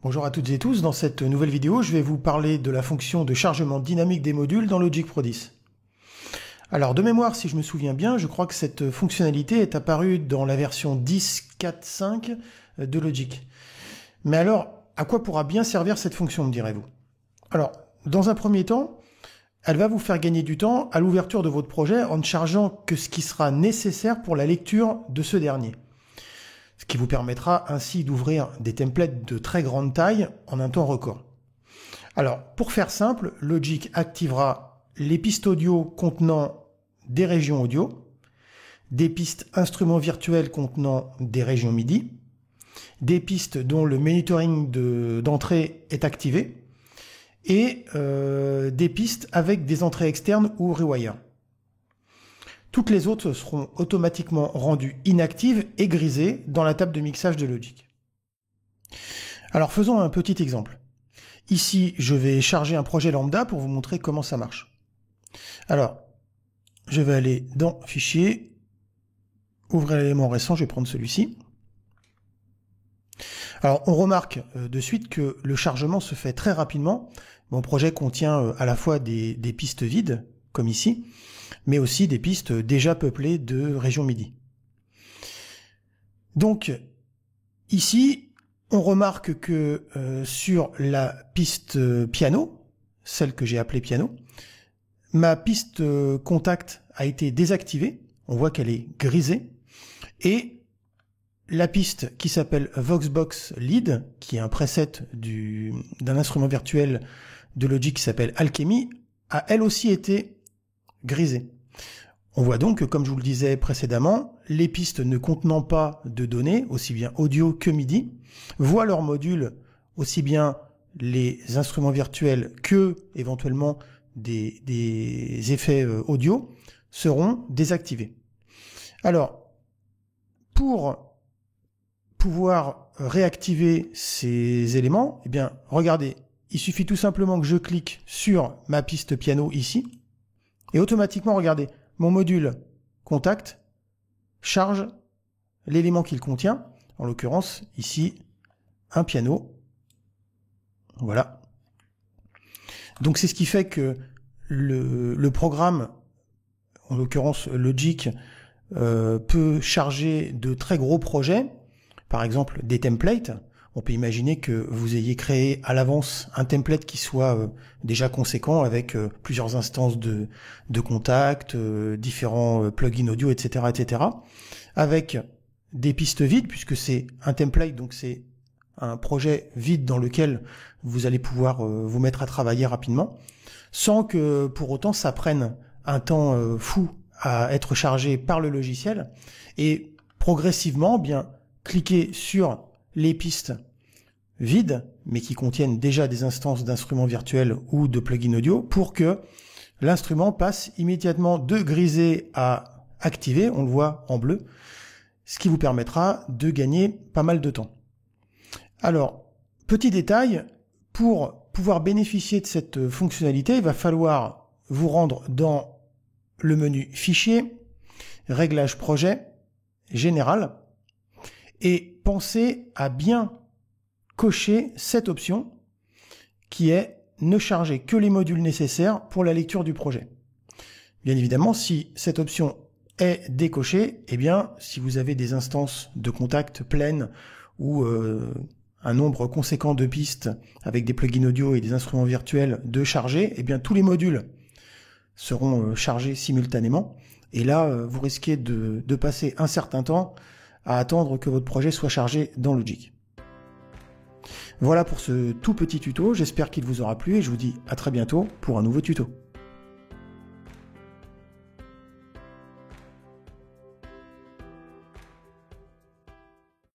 Bonjour à toutes et tous, dans cette nouvelle vidéo, je vais vous parler de la fonction de chargement dynamique des modules dans Logic Pro 10. Alors de mémoire, si je me souviens bien, je crois que cette fonctionnalité est apparue dans la version 10.4.5 de Logic. Mais alors, à quoi pourra bien servir cette fonction, me direz-vous? Alors, dans un premier temps, elle va vous faire gagner du temps à l'ouverture de votre projet en ne chargeant que ce qui sera nécessaire pour la lecture de ce dernier. Ce qui vous permettra ainsi d'ouvrir des templates de très grande taille en un temps record. Alors, pour faire simple, Logic activera les pistes audio contenant des régions audio, des pistes instruments virtuels contenant des régions MIDI, des pistes dont le monitoring d'entrée est activé, et des pistes avec des entrées externes ou rewire. Toutes les autres seront automatiquement rendues inactives et grisées dans la table de mixage de Logic. Alors faisons un petit exemple. Ici, je vais charger un projet lambda pour vous montrer comment ça marche. Alors, je vais aller dans Fichier, ouvrir l'élément récent, je vais prendre celui-ci. Alors, on remarque de suite que le chargement se fait très rapidement. Mon projet contient à la fois des pistes vides, comme ici, mais aussi des pistes déjà peuplées de régions MIDI. Donc, ici, on remarque que sur la piste piano, celle que j'ai appelée piano, ma piste contact a été désactivée, on voit qu'elle est grisée, et la piste qui s'appelle Voxbox Lead, qui est un preset d'un instrument virtuel de Logic qui s'appelle Alchemy, a elle aussi été grisée. On voit donc que, comme je vous le disais précédemment, les pistes ne contenant pas de données, aussi bien audio que MIDI, voient leurs modules, aussi bien les instruments virtuels que, éventuellement, des effets audio, seront désactivés. Alors, pour pouvoir réactiver ces éléments, eh bien, regardez, il suffit tout simplement que je clique sur ma piste piano ici, et automatiquement, regardez, mon module contact charge l'élément qu'il contient, en l'occurrence ici un piano. Voilà. Donc c'est ce qui fait que le programme, en l'occurrence Logic, peut charger de très gros projets, par exemple des templates. On peut imaginer que vous ayez créé à l'avance un template qui soit déjà conséquent avec plusieurs instances de contact, différents plugins audio, etc., etc., avec des pistes vides, puisque c'est un template, donc c'est un projet vide dans lequel vous allez pouvoir vous mettre à travailler rapidement, sans que pour autant ça prenne un temps fou à être chargé par le logiciel, et progressivement, bien, cliquez sur les pistes vides, mais qui contiennent déjà des instances d'instruments virtuels ou de plugins audio, pour que l'instrument passe immédiatement de grisé à activé, on le voit en bleu, ce qui vous permettra de gagner pas mal de temps. Alors, petit détail, pour pouvoir bénéficier de cette fonctionnalité, il va falloir vous rendre dans le menu Fichier, Réglages projet, Général, et pensez à bien cocher cette option qui est ne charger que les modules nécessaires pour la lecture du projet. Bien évidemment, si cette option est décochée, eh bien, si vous avez des instances de contact pleines ou un nombre conséquent de pistes avec des plugins audio et des instruments virtuels de charger, eh bien, tous les modules seront chargés simultanément. Et là, vous risquez de passer un certain temps à attendre que votre projet soit chargé dans Logic. Voilà pour ce tout petit tuto, j'espère qu'il vous aura plu et je vous dis à très bientôt pour un nouveau tuto.